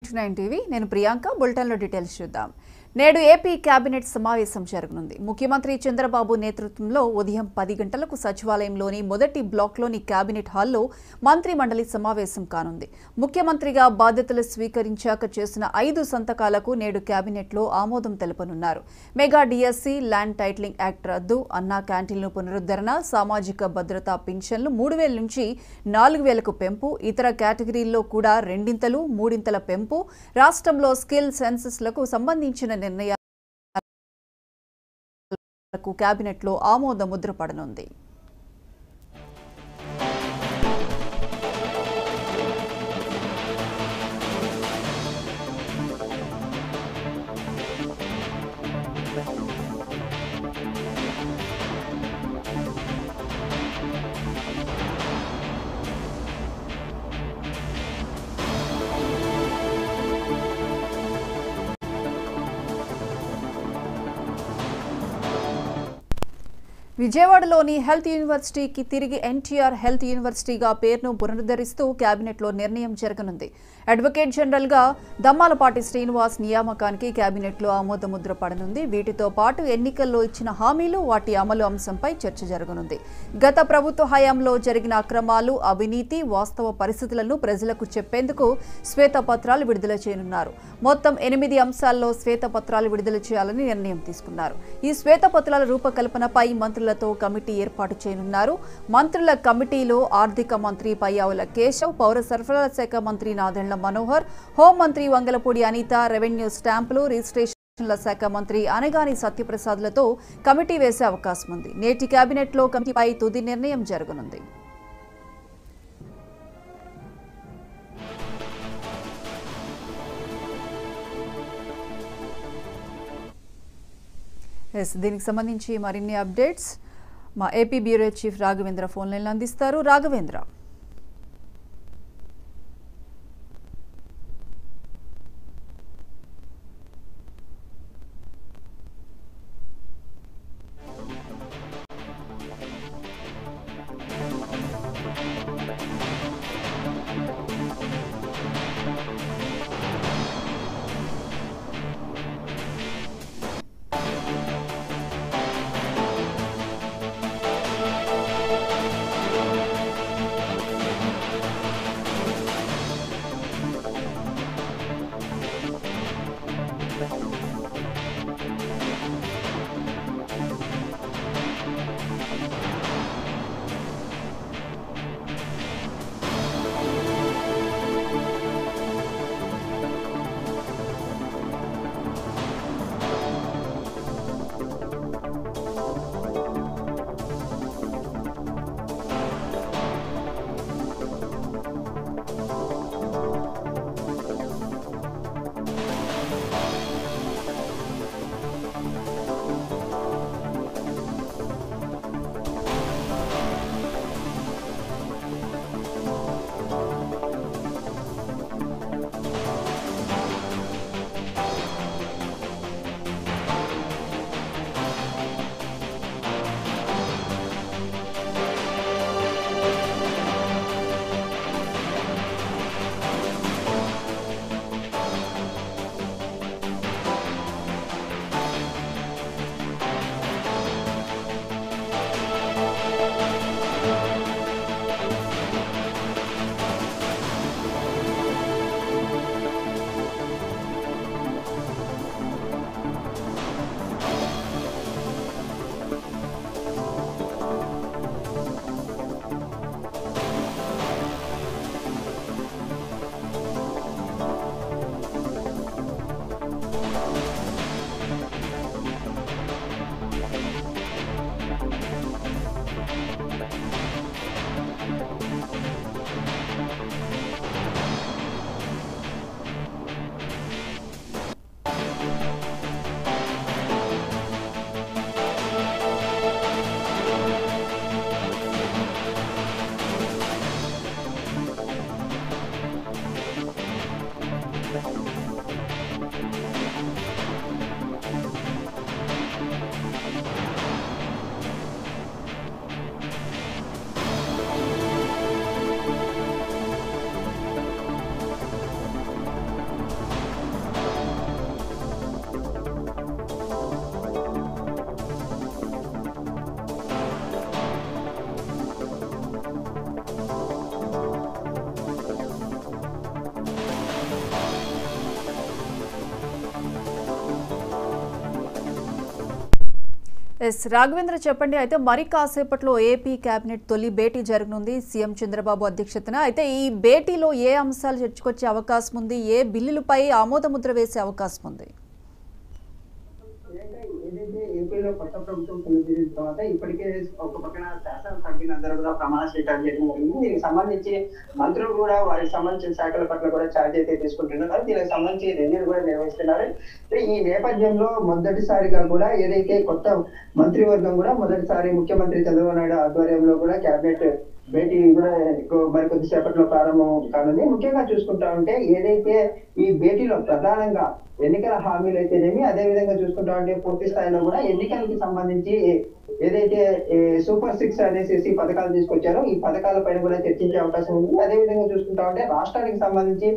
Welcome to 9 TV. నేను ప్రియాంక. బులెటిన్లో details చూద్దాం. నేడు ఏపీ కేబినెట్ సమావేశం జరగనుంది. ముఖ్యమంత్రి చంద్రబాబు నేతృత్వంలో ఉదయం 10 గంటలకు సచివాలయంలోని మొదటి బ్లాక్లోని కేబినెట్ హాల్లో మంత్రి మండలి సమావేశం కానుంది. ముఖ్యమంత్రిగా బాధ్యతలు స్వీకరించాక చేసిన 5 సంతకాలకు నేడు కేబినెట్లో ఆమోదం తెలపనున్నారు. Mega DSC, land titling act రద్దు, అన్నా క్యాంటీన్లు పునరుద్ధరణ, సామాజిక భద్రతా పింఛన్లు 3,000 నుంచి 4,000కు పెంపు, ఇతర కేటగిరీల్లో కూడా రెండింతలు, మూడింతల పెంపు, రాష్ట్రంలో స్కిల్ సెన్సస్లకు సంబంధించిన నిర్ణయాలకు కేబినెట్లో ఆమోద ముద్ర పడనుంది. విజయవాడలోని హెల్త్ యూనివర్సిటీకి తిరిగి ఎన్టీఆర్ హెల్త్ యూనివర్సిటీగా పేరును పునరుద్ధరిస్తూ కేబినెట్లో నిర్ణయం జరగనుంది. అడ్వకేట్ జనరల్గా దమ్మాలపాటి శ్రీనివాస్ నియామకానికి కేబినెట్లో ఆమోద ముద్ర పడనుంది. వీటితో పాటు ఎన్నికల్లో ఇచ్చిన హామీలు, వాటి అమలు అంశంపై చర్చ జరగనుంది. గత ప్రభుత్వ హయాంలో జరిగిన అక్రమాలు, అవినీతి, వాస్తవ పరిస్థితులను ప్రజలకు చెప్పేందుకు శ్వేతపత్రాలు విడుదల చేయనున్నారు. మొత్తం 8 అంశాల్లో శ్వేతపత్రాలు విడుదల చేయాలని నిర్ణయం తీసుకున్నారు. ఈ శ్వేతపత్రాల రూపకల్పనపై మంత్రులతో కమిటీ ఏర్పాటు చేయనున్నారు. మంత్రుల కమిటీలో ఆర్థిక మంత్రి పయ్యావుల కేశవ్, పౌర సరఫరాల శాఖ మంత్రి నాదెండ్ల మనోహర్, హోంమంత్రి వంగలపూడి అనిత, రెవెన్యూ స్టాంపులు, రిజిస్ట్రేషన్ల శాఖ మంత్రి అనగాని సత్యప్రసాద్లతో కమిటీ వేసే అవకాశం ఉంది. నేటి కేబినెట్లో కమిటీపై తుది నిర్ణయం జరగనుంది. దీనికి సంబంధించి మరిన్ని అప్డేట్స్ మా AP bureau chief Raghavendra phone లైన్లో అందిస్తారు. రాఘవేంద్ర, ఎస్ రాఘవేంద్ర చెప్పండి. అయితే మరి కాసేపట్లో ఏపీ కేబినెట్ తొలి భేటీ జరగనుంది సీఎం చంద్రబాబు అధ్యక్షతన. అయితే ఈ భేటీలో ఏ అంశాలు చర్చకొచ్చే అవకాశం ఉంది? ఏ బిల్లులపై ఆమోదముద్ర వేసే అవకాశం ఉంది? ఏదైతే ఏపీలో కొత్త ప్రభుత్వం కొలుదిరిన తర్వాత ఇప్పటికే ఒక పక్కన శాసన సభ్యులందరూ కూడా ప్రమాణ స్వీకారం చేయడం జరిగింది. దీనికి సంబంధించి మంత్రులు కూడా వారికి సంబంధించిన శాఖల పట్ల కూడా ఛార్జ్ అయితే తీసుకుంటున్నారు. దీనికి సంబంధించి రివ్యూలు కూడా నిర్వహిస్తున్నారు. ఈ నేపథ్యంలో మొదటిసారిగా కూడా ఏదైతే కొత్త మంత్రివర్గం కూడా మొదటిసారి ముఖ్యమంత్రి చంద్రబాబు నాయుడు ఆధ్వర్యంలో కూడా కేబినెట్ భేటీ కూడా మరికొద్ది సేపట్లో ప్రారంభం కానుంది. ముఖ్యంగా చూసుకుంటా ఉంటే ఏదైతే ఈ భేటీలో ప్రధానంగా ఎన్నికల హామీలు అయితేనేమి, అదే విధంగా చూసుకుంటా ఉంటే పూర్తి స్థాయిలో కూడా ఎన్నికలకి సంబంధించి ఏదైతే సూపర్ 6 అనేసి పథకాలు తీసుకొచ్చారో ఈ పథకాల పైన కూడా చర్చించే అవకాశం ఉంది. అదే విధంగా చూసుకుంటా ఉంటే రాష్ట్రానికి సంబంధించి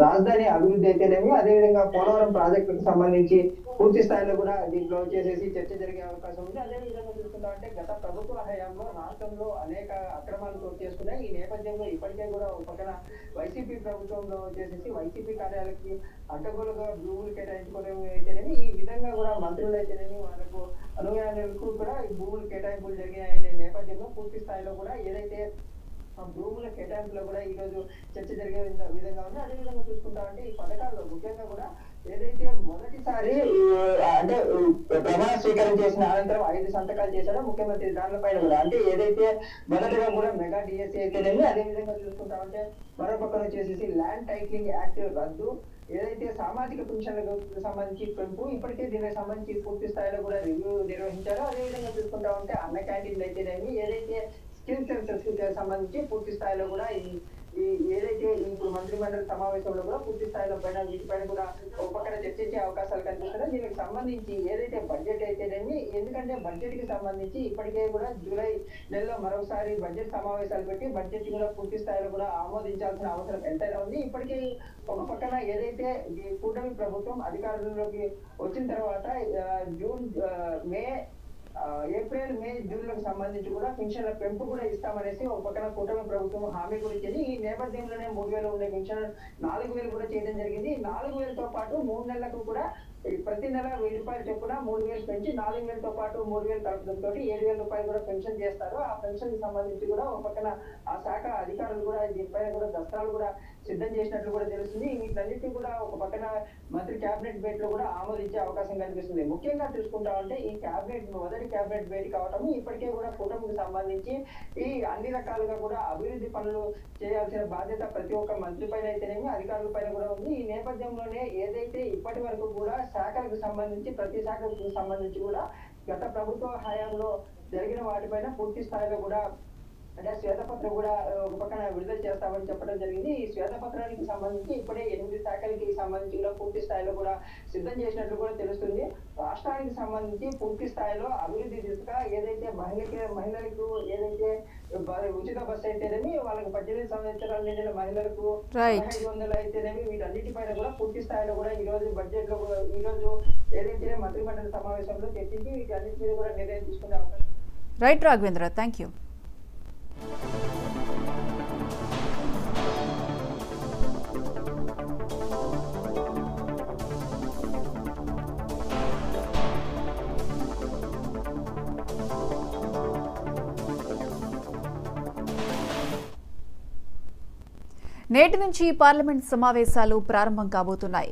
రాజధాని అభివృద్ధి అయితేనేమి, అదే విధంగా పోలవరం ప్రాజెక్టుకు సంబంధించి పూర్తి స్థాయిలో కూడా దీంట్లో వచ్చేసేసి చర్చ జరిగే అవకాశం ఉంది. అదే విధంగా చూసుకుంటా ఉంటే గత ప్రభుత్వ హయాంలో రాష్ట్రంలో అనేక అక్రమాలు చోటు చేసుకున్నాయి. ఈ నేపథ్యంలో ఇప్పటికే కూడా ఒక పక్కన వైసీపీ ప్రభుత్వంలో వచ్చేసేసి వైసీపీ కార్యాలయాలకి అడ్డగోలుగా భూములు కేటాయించుకోవడం అయితేనేమి, ఈ విధంగా కూడా మంత్రులు అయితేనేమి వాళ్ళకు అనుయాయులకు కూడా ఈ భూములు కేటాయింపులు జరిగాయనే నేపథ్యంలో పూర్తి స్థాయిలో కూడా ఏదైతే భూముల కేటాయింపులో కూడా ఈ రోజు చర్చ జరిగే విధంగా ఉంది. అదే విధంగా చూసుకుంటామంటే ఈ పథకాల్లో ముఖ్యంగా కూడా ఏదైతే మొదటిసారి అంటే ప్రమాణ స్వీకారం చేసిన అనంతరం 5 సంతకాలు చేశారో ముఖ్యమంత్రి దానిపైన కూడా అంటే ఏదైతే మొదటిగా కూడా మెగా డిఎస్సీ అయితేనేమి, అదే విధంగా చూసుకుంటామంటే మరో పక్కన వచ్చేసి ల్యాండ్ టైటిలింగ్ యాక్ట్ రద్దు, ఏదైతే సామాజిక పెన్షన్లకు సంబంధించి పెంపు, ఇప్పటికే దీనికి సంబంధించి పూర్తి స్థాయిలో కూడా రివ్యూ నిర్వహించారో. అదే విధంగా చూసుకుంటా ఉంటే అన్న క్యాంటీన్లు అయితేనేమి, ఏదైతే స్కిల్ సెన్సెస్ సంబంధించి పూర్తి స్థాయిలో కూడా ఈ ఏదైతే ఇప్పుడు మంత్రిమండలి సమావేశంలో కూడా పూర్తి స్థాయిలో వీటిపైన కూడా ఒక పక్కన చర్చించే అవకాశాలు కనిపిస్తున్నాయి. దీనికి సంబంధించి ఏదైతే బడ్జెట్ అయితేనేమి, ఎందుకంటే బడ్జెట్ కి సంబంధించి ఇప్పటికే కూడా జూలై నెలలో మరోసారి బడ్జెట్ సమావేశాలు పెట్టి బడ్జెట్ కూడా పూర్తి స్థాయిలో కూడా ఆమోదించాల్సిన అవసరం ఎంతైనా ఉంది. ఇప్పటికే ఒక పక్కన ఏదైతే ఈ కూటమి ప్రభుత్వం అధికారంలోకి వచ్చిన తర్వాత ఏప్రిల్ మే జూన్లకు సంబంధించి కూడా పెన్షన్ల పెంపు కూడా ఇస్తామనేసి ఒక పక్కన కూటమి ప్రభుత్వం హామీ కూడా ఇచ్చింది. ఈ నేపథ్యంలోనే 3,000 ఉండే పెన్షన్ 4,000 కూడా చేయడం జరిగింది. 4,000తో పాటు 3 నెలలకు కూడా ప్రతి నెల 1,000 రూపాయలు చొప్పున 3,000 పెంచి 4,000తో పాటు 3,000 కలపడంతో 7,000 రూపాయలు కూడా పెన్షన్ చేస్తారు. ఆ పెన్షన్ కి సంబంధించి కూడా ఒక పక్కన ఆ శాఖ అధికారులు కూడా దీనిపైన కూడా దస్త్రాలు కూడా సిద్ధం చేసినట్లు కూడా తెలుస్తుంది. వీటన్నిటిని కూడా ఒక పక్కన మంత్రి కేబినెట్ భేటీలో కూడా ఆమోదించే అవకాశం కనిపిస్తుంది. ముఖ్యంగా చూసుకుంటా ఉంటే ఈ మొదటి కేబినెట్ భేటీ కావటం ఇప్పటికే కూడా కూటమికి సంబంధించి ఈ అన్ని రకాలుగా కూడా అభివృద్ధి పనులు చేయాల్సిన బాధ్యత ప్రతి ఒక్క మంత్రి పైన అయితేనేమి అధికారుల పైన కూడా ఉంది. ఈ నేపథ్యంలోనే ఏదైతే ఇప్పటి వరకు కూడా శాఖలకు సంబంధించి ప్రతి శాఖకు సంబంధించి కూడా గత ప్రభుత్వ హయాంలో జరిగిన వాటిపైన పూర్తి స్థాయిలో కూడా అంటే శ్వేతపత్రం కూడా ఒక పక్కన విడుదల చేస్తామని చెప్పడం జరిగింది. ఈ శ్వేతపత్రానికి సంబంధించి ఇప్పుడే 8 శాఖలకి సంబంధించి కూడా పూర్తి స్థాయిలో కూడా సిద్ధం చేసినట్లు కూడా తెలుస్తుంది. రాష్ట్రానికి సంబంధించి పూర్తి స్థాయిలో అభివృద్ధి దిశగా ఏదైతే మహిళలకు ఏదైతే ఉచిత బస్సు అయితేనేమి, వాళ్ళకి 18 సంవత్సరాలు నిండిన మహిళలకు 500 అయితేనేమి, వీటన్నిటిపైన కూడా పూర్తి స్థాయిలో కూడా ఈ రోజు బడ్జెట్ లో ఈ రోజు ఏదైతే మంత్రిమండలి సమావేశంలో చర్చించి వీటన్నిటి మీద కూడా నిర్ణయం తీసుకునే అవకాశం. Right Raghavendra, thank you. నేటి నుంచి పార్లమెంట్ సమావేశాలు ప్రారంభం కాబోతున్నాయి.